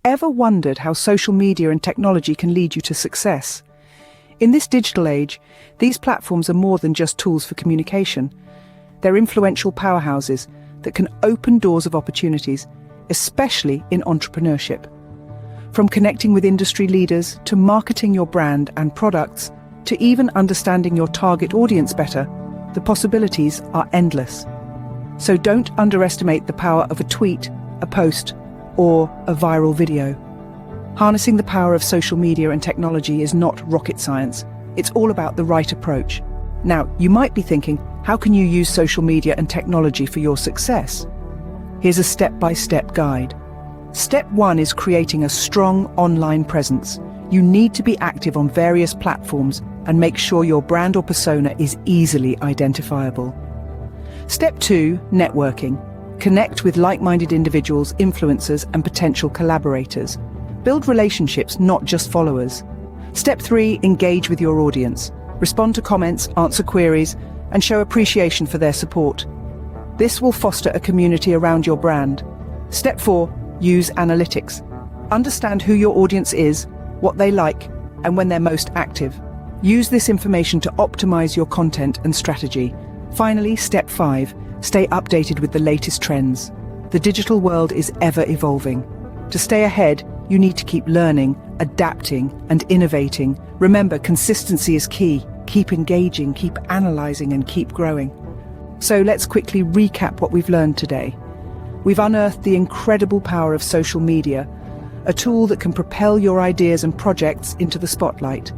ever wondered how social media and technology can lead you to success? In this digital age, these platforms are more than just tools for communication. They're influential powerhouses that can open doors of opportunities, especially in entrepreneurship. From connecting with industry leaders, to marketing your brand and products, to even understanding your target audience better, the possibilities are endless. So don't underestimate the power of a tweet, a post, or a viral video. Harnessing the power of social media and technology is not rocket science. It's all about the right approach. Now, you might be thinking, how can you use social media and technology for your success? Here's a step-by-step guide. Step 1 is creating a strong online presence. You need to be active on various platforms and make sure your brand or persona is easily identifiable. Step 2, networking. Connect with like-minded individuals, influencers, and potential collaborators. Build relationships, not just followers. Step 3, engage with your audience. Respond to comments, answer queries, and show appreciation for their support. This will foster a community around your brand. Step 4, use analytics. Understand who your audience is, what they like, and when they're most active. Use this information to optimize your content and strategy. Finally, step 5, stay updated with the latest trends. The digital world is ever evolving. To stay ahead, you need to keep learning, adapting, and innovating. Remember, consistency is key. Keep engaging, keep analyzing, and keep growing. So let's quickly recap what we've learned today. We've unearthed the incredible power of social media, a tool that can propel your ideas and projects into the spotlight.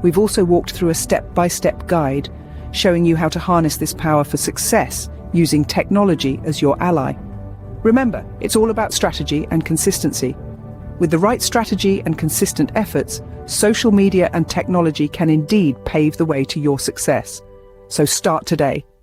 We've also walked through a step-by-step guide showing you how to harness this power for success using technology as your ally. Remember, it's all about strategy and consistency. With the right strategy and consistent efforts, social media and technology can indeed pave the way to your success. So start today.